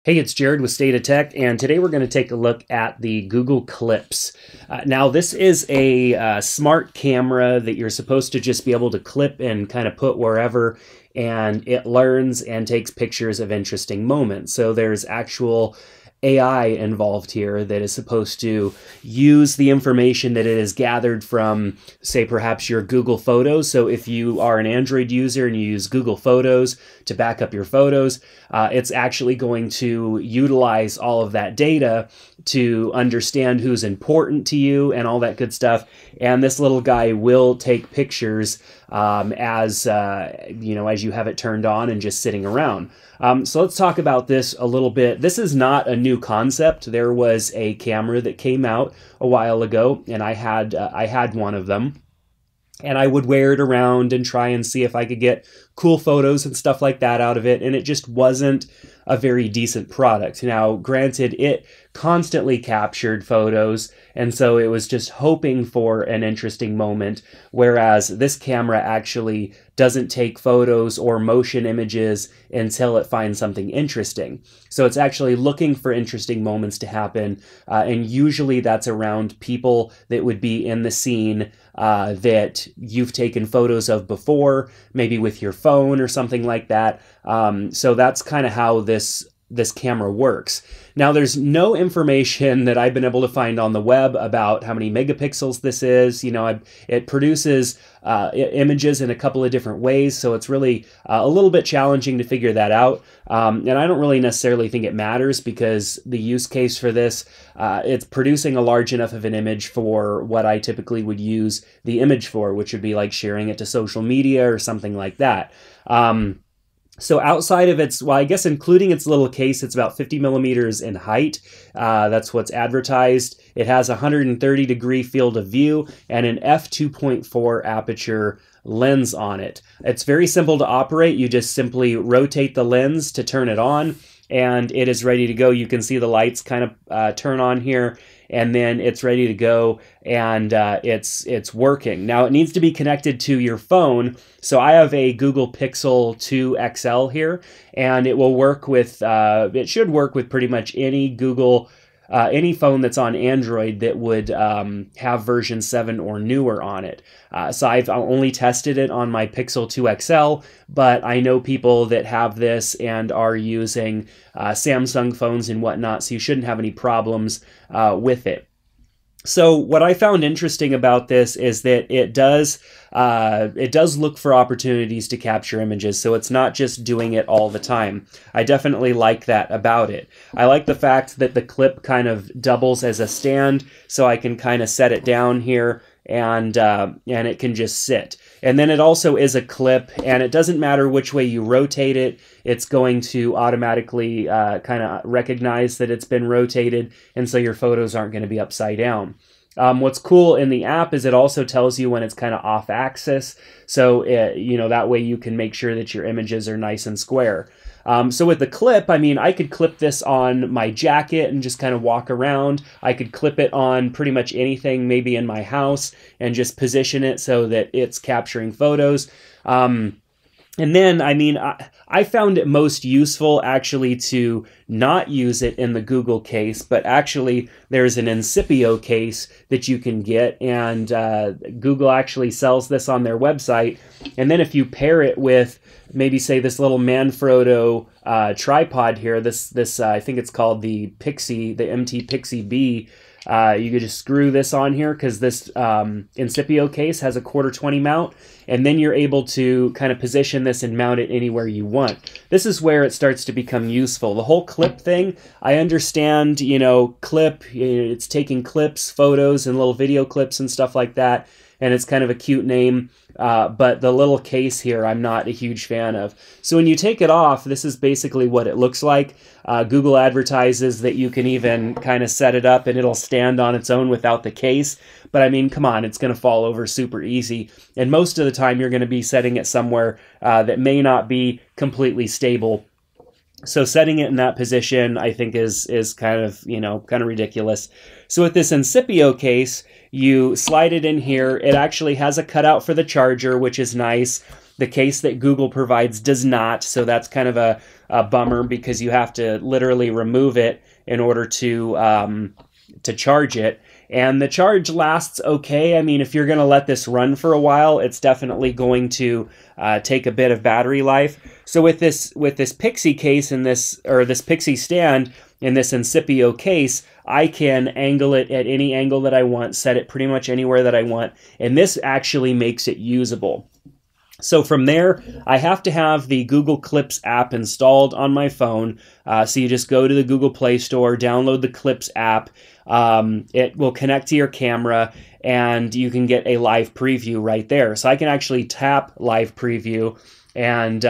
Hey, it's Jared with State of Tech, and today we're going to take a look at the Google Clips. Now, this is a smart camera that you're supposed to just be able to clip and kind of put wherever, and it learns and takes pictures of interesting moments. So there's actual AI involved here that is supposed to use the information that it has gathered from, say, perhaps your Google Photos. So if you are an Android user and you use Google Photos to back up your photos, it's actually going to utilize all of that data to understand who's important to you and all that good stuff. And this little guy will take pictures as you have it turned on and just sitting around. So let's talk about this a little bit. This is not a new concept. There was a camera that came out a while ago, and I had one of them. And I would wear it around and try and see if I could get cool photos and stuff like that out of it. And it just wasn't a very decent product. Now, granted, it constantly captured photos, and so it was just hoping for an interesting moment, whereas this camera actually doesn't take photos or motion images until it finds something interesting. So it's actually looking for interesting moments to happen, and usually that's around people that would be in the scene that you've taken photos of before, maybe with your phone or something like that. So that's kind of how this camera works. Now, there's no information that I've been able to find on the web about how many megapixels this is. It produces images in a couple of different ways, so it's really a little bit challenging to figure that out. And I don't really necessarily think it matters, because the use case for this, it's producing a large enough of an image for what I typically would use the image for, which would be like sharing it to social media or something like that. So outside of I guess including its little case, it's about 50 millimeters in height. That's what's advertised. It has a 130-degree field of view and an f2.4 aperture lens on it. It's very simple to operate. You just simply rotate the lens to turn it on, and it is ready to go. You can see the lights kind of turn on here, and then it's ready to go, and it's working. Now, it needs to be connected to your phone. So I have a Google Pixel 2 XL here, and it will work with, it should work with pretty much any any phone that's on Android that would have version 7 or newer on it. So I've only tested it on my Pixel 2 XL, but I know people that have this and are using Samsung phones and whatnot, so you shouldn't have any problems with it. So what I found interesting about this is that it does look for opportunities to capture images, so it's not just doing it all the time. I definitely like that about it. I like the fact that the clip kind of doubles as a stand, so I can kind of set it down here, and it can just sit. And then it also is a clip, and it doesn't matter which way you rotate it, it's going to automatically kind of recognize that it's been rotated, and so your photos aren't going to be upside down. What's cool in the app is it also tells you when it's kind of off axis, so that way you can make sure that your images are nice and square. So with the clip, I could clip this on my jacket and just kind of walk around. I could clip it on pretty much anything, maybe in my house, and just position it so that it's capturing photos. And then, I found it most useful actually to not use it in the Google case, but actually there's an Incipio case that you can get, and Google actually sells this on their website. And then if you pair it with maybe, say, this little Manfrotto tripod here, this I think it's called the MT Pixie B. You could just screw this on here, because this Incipio case has a 1/4-20 mount, and then you're able to kind of position this and mount it anywhere you want. This is where it starts to become useful. The whole clip thing, I understand, clip, it's taking clips, photos, and little video clips and stuff like that, and it's kind of a cute name. But the little case here, I'm not a huge fan of. So when you take it off, this is basically what it looks like. Google advertises that you can even kind of set it up and it'll stand on its own without the case. But come on, it's going to fall over super easy. And most of the time you're going to be setting it somewhere that may not be completely stable. So setting it in that position, I think, is kind of ridiculous. So with this Incipio case, you slide it in here. It actually has a cutout for the charger, which is nice. The case that Google provides does not, so that's kind of a bummer because you have to literally remove it in order to charge it. And the charge lasts okay. I mean, if you're going to let this run for a while, it's definitely going to take a bit of battery life. So with this Pixie case and this Pixie stand in this Incipio case, I can angle it at any angle that I want, set it pretty much anywhere that I want, and this actually makes it usable. So from there, I have to have the Google Clips app installed on my phone. So you just go to the Google Play Store, download the Clips app. It will connect to your camera, and you can get a live preview right there. So I can actually tap live preview, and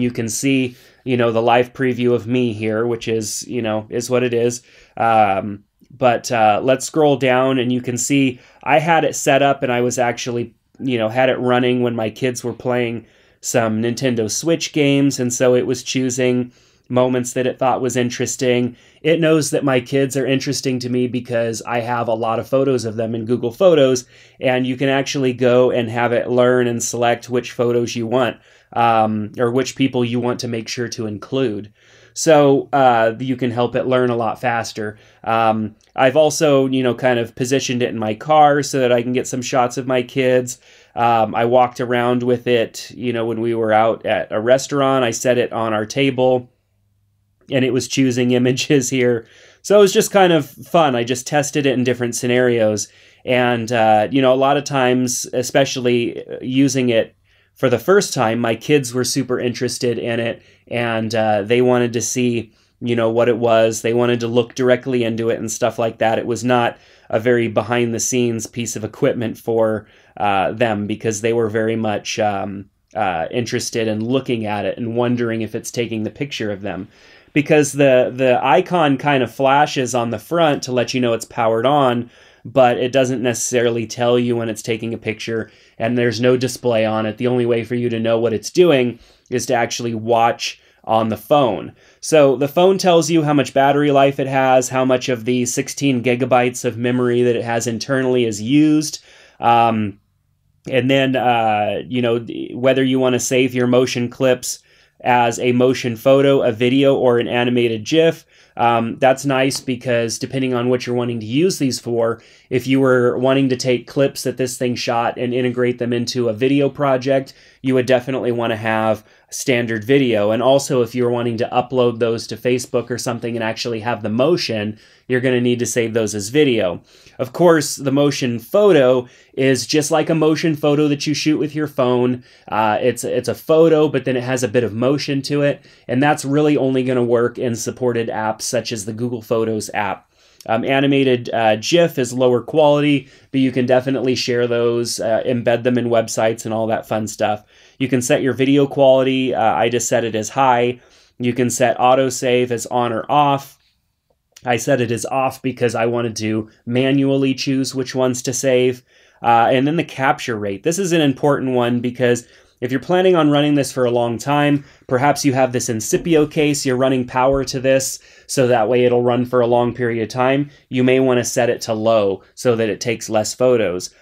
you can see, the live preview of me here, which is, is what it is. But let's scroll down, and you can see I had it set up, and I was actually had it running when my kids were playing some Nintendo Switch games, and so it was choosing moments that it thought was interesting. It knows that my kids are interesting to me because I have a lot of photos of them in Google Photos, and you can actually go and have it learn and select which photos you want, or which people you want to make sure to include. So you can help it learn a lot faster. I've also, kind of positioned it in my car so that I can get some shots of my kids. I walked around with it, when we were out at a restaurant. I set it on our table, and it was choosing images here. So it was just kind of fun. I just tested it in different scenarios. And, a lot of times, especially using it for the first time, my kids were super interested in it, and they wanted to see, what it was. They wanted to look directly into it and stuff like that. It was not a very behind-the-scenes piece of equipment for them because they were very much interested in looking at it and wondering if it's taking the picture of them. Because the icon kind of flashes on the front to let you know it's powered on, but it doesn't necessarily tell you when it's taking a picture, and there's no display on it. The only way for you to know what it's doing is to actually watch on the phone. So the phone tells you how much battery life it has, how much of the 16 gigabytes of memory that it has internally is used, and then, whether you want to save your motion clips as a motion photo, a video, or an animated GIF. That's nice because depending on what you're wanting to use these for, if you were wanting to take clips that this thing shot and integrate them into a video project, you would definitely want to have standard video. And also if you're wanting to upload those to Facebook or something and actually have the motion, you're going to need to save those as video. Of course, the motion photo is just like a motion photo that you shoot with your phone. It's a photo, but then it has a bit of motion to it, and that's really only going to work in supported apps such as the Google Photos app. Animated GIF is lower quality, but you can definitely share those, embed them in websites and all that fun stuff. You can set your video quality. I just set it as high. You can set autosave as on or off. I set it as off because I wanted to manually choose which ones to save. And then the capture rate. This is an important one because if you're planning on running this for a long time, perhaps you have this Incipio case, you're running power to this, so that way it'll run for a long period of time. You may want to set it to low so that it takes less photos.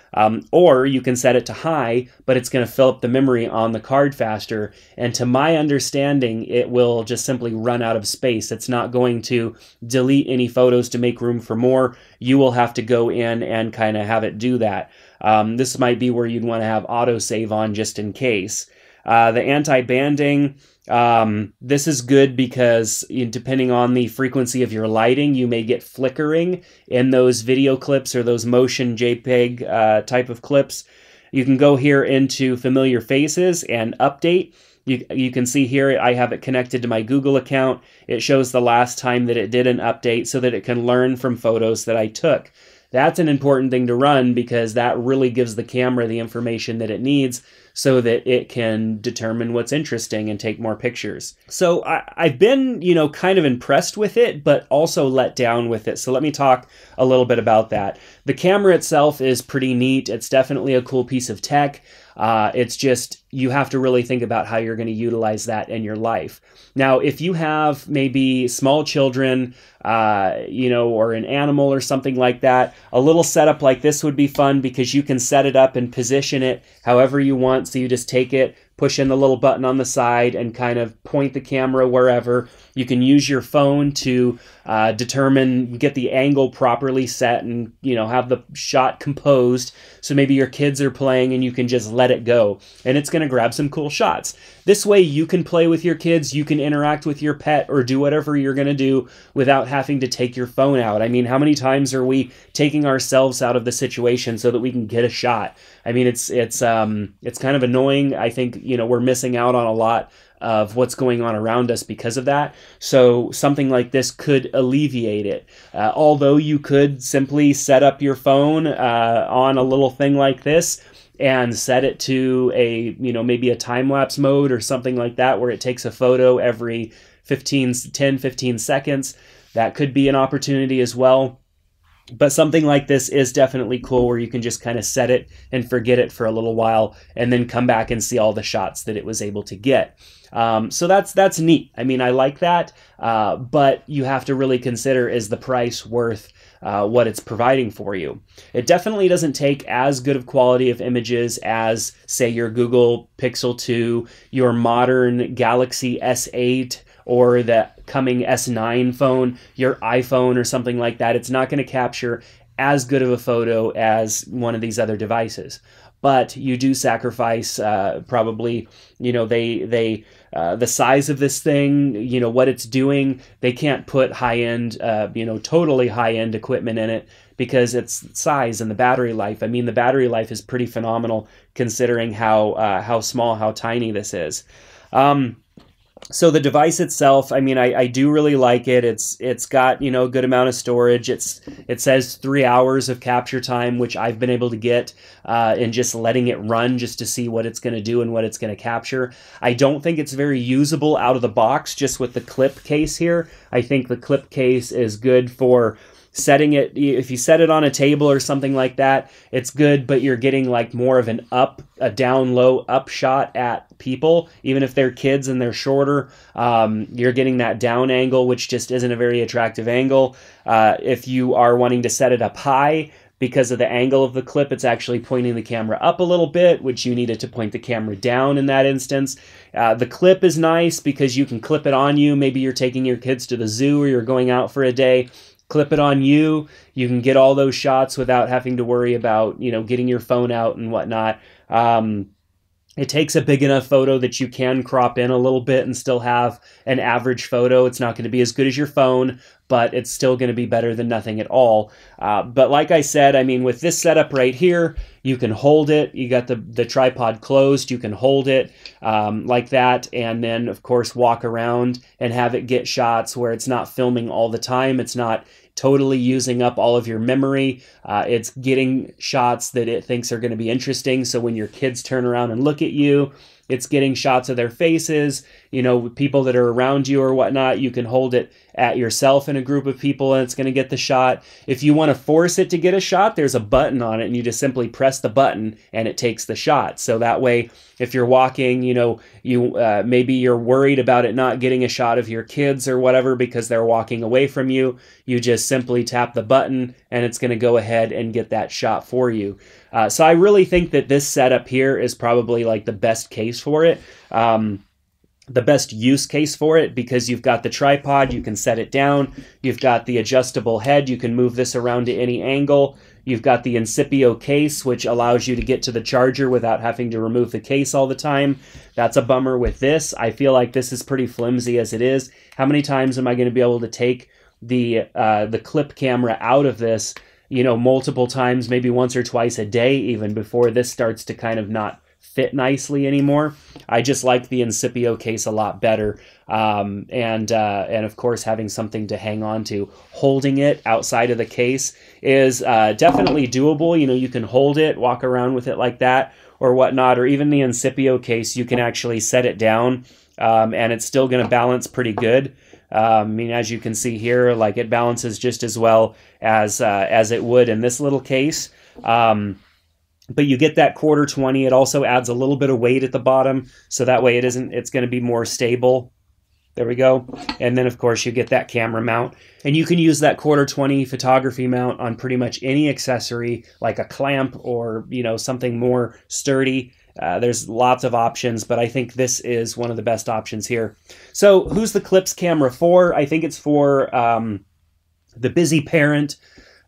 Or you can set it to high, but it's going to fill up the memory on the card faster. And to my understanding, it will just simply run out of space. It's not going to delete any photos to make room for more. You will have to go in and kind of have it do that. This might be where you'd want to have autosave on just in case. The anti-banding, this is good because depending on the frequency of your lighting, you may get flickering in those video clips or those motion JPEG type of clips. You can go here into familiar faces and update. You can see here I have it connected to my Google account. It shows the last time that it did an update so that it can learn from photos that I took. That's an important thing to run because that really gives the camera the information that it needs so that it can determine what's interesting and take more pictures. So I've been, kind of impressed with it, but also let down with it. So let me talk a little bit about that. The camera itself is pretty neat. It's definitely a cool piece of tech. It's just, you have to really think about how you're going to utilize that in your life. Now, if you have maybe small children, or an animal or something like that, a little setup like this would be fun because you can set it up and position it however you want. So you just take it, push in the little button on the side and kind of point the camera wherever. You can use your phone to get the angle properly set and, you know, have the shot composed. So maybe your kids are playing and you can just let it go and it's going to grab some cool shots. This way you can play with your kids, you can interact with your pet or do whatever you're going to do without having to take your phone out. I mean, how many times are we taking ourselves out of the situation so that we can get a shot? I mean, it's kind of annoying. I think, you know, we're missing out on a lot of what's going on around us because of that. So something like this could alleviate it. Although you could simply set up your phone on a little thing like this and set it to a, you know, maybe a time-lapse mode or something like that where it takes a photo every 10, 15 seconds. That could be an opportunity as well. But something like this is definitely cool where you can just kind of set it and forget it for a little while and then come back and see all the shots that it was able to get. So that's neat. I mean, I like that, but you have to really consider, is the price worth what it's providing for you? It definitely doesn't take as good of quality of images as, say, your Google Pixel 2, your modern Galaxy S8, or the coming S9 phone, your iPhone or something like that. It's not going to capture as good of a photo as one of these other devices. But you do sacrifice probably, you know, the size of this thing, you know, what it's doing. They can't put high-end, you know, totally high-end equipment in it because its size and the battery life. I mean, the battery life is pretty phenomenal considering how small, how tiny this is. So the device itself, I mean, I do really like it. It's got, you know, a good amount of storage. It says 3 hours of capture time, which I've been able to get in just letting it run just to see what it's going to do and what it's going to capture. I don't think it's very usable out of the box just with the clip case here. I think the clip case is good for setting it. If you set it on a table or something like that, it's good, but you're getting like more of a down low up shot at people, even if they're kids and they're shorter. You're getting that down angle, which just isn't a very attractive angle. If you are wanting to set it up high, because of the angle of the clip, it's actually pointing the camera up a little bit, which you needed to point the camera down in that instance. The clip is nice because you can clip it on you. Maybe you're taking your kids to the zoo or you're going out for a day. Clip it on you. You can get all those shots without having to worry about, you know, getting your phone out and whatnot. It takes a big enough photo that you can crop in a little bit and still have an average photo. It's not going to be as good as your phone, but it's still going to be better than nothing at all. But like I said, I mean, with this setup right here, you can hold it. You got the tripod closed. You can hold it like that, and then, of course, walk around and have it get shots where it's not filming all the time. It's not totally using up all of your memory. It's getting shots that it thinks are going to be interesting. So when your kids turn around and look at you, it's getting shots of their faces, you know, people that are around you or whatnot. You can hold it at yourself in a group of people and it's going to get the shot. If you want to force it to get a shot, there's a button on it and you just simply press the button and it takes the shot. So that way, if you're walking, you know, maybe you're worried about it not getting a shot of your kids or whatever because they're walking away from you, you just simply tap the button and it's going to go ahead and get that shot for you. So I really think that this setup here is probably like the best case for it. The best use case for it, because you've got the tripod, you can set it down, you've got the adjustable head, you can move this around to any angle, you've got the Incipio case, which allows you to get to the charger without having to remove the case all the time. That's a bummer with this. I feel like this is pretty flimsy as it is. How many times am I going to be able to take the clip camera out of this, you know, multiple times, maybe once or twice a day even, before this starts to kind of not fit nicely anymore? I just like the Incipio case a lot better. And of course, having something to hang on to. Holding it outside of the case is definitely doable. You know, you can hold it, walk around with it like that or whatnot, or even the Incipio case, you can actually set it down and it's still going to balance pretty good. I mean, as you can see here, like it balances just as well as it would in this little case. But you get that 1/4-20. It also adds a little bit of weight at the bottom, so that way it's going to be more stable. There we go. And then, of course, you get that camera mount. And you can use that 1/4-20 photography mount on pretty much any accessory, like a clamp or, you know, something more sturdy. There's lots of options, but I think this is one of the best options here. So who's the Clips camera for? I think it's for the busy parent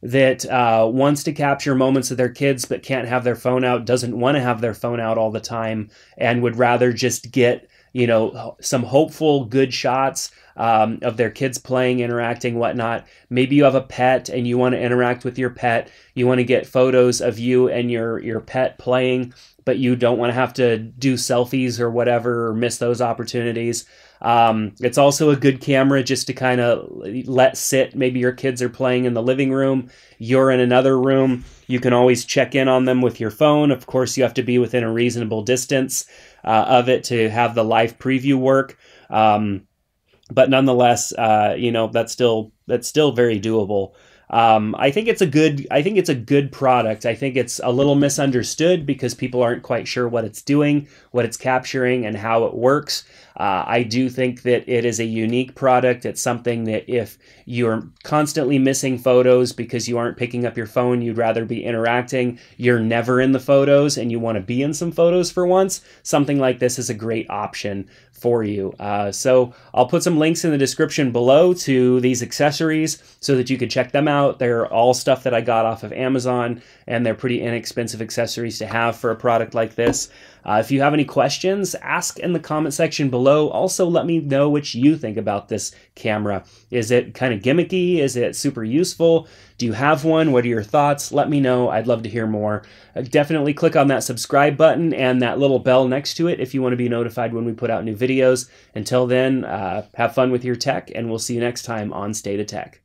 that wants to capture moments of their kids but can't have their phone out, doesn't want to have their phone out all the time, and would rather just get, you know, some hopeful good shots of their kids playing, interacting, whatnot. Maybe you have a pet and you want to interact with your pet. You want to get photos of you and your pet playing, but you don't want to have to do selfies or whatever, or miss those opportunities. It's also a good camera just to kind of let sit. Maybe your kids are playing in the living room, you're in another room. You can always check in on them with your phone. Of course, you have to be within a reasonable distance of it to have the live preview work. But nonetheless, you know, that's still very doable. I think it's a good product. I think it's a little misunderstood because people aren't quite sure what it's doing, what it's capturing, and how it works. I do think that it is a unique product. It's something that if you're constantly missing photos because you aren't picking up your phone, you'd rather be interacting, you're never in the photos, and you want to be in some photos for once, something like this is a great option for you. So I'll put some links in the description below to these accessories so that you can check them out. They're all stuff that I got off of Amazon, and they're pretty inexpensive accessories to have for a product like this. If you have any questions, ask in the comment section below. Also, let me know what you think about this camera. Is it kind of gimmicky? Is it super useful? Do you have one? What are your thoughts? Let me know. I'd love to hear more. Definitely click on that subscribe button and that little bell next to it if you want to be notified when we put out new videos. Until then, have fun with your tech, and we'll see you next time on State of Tech.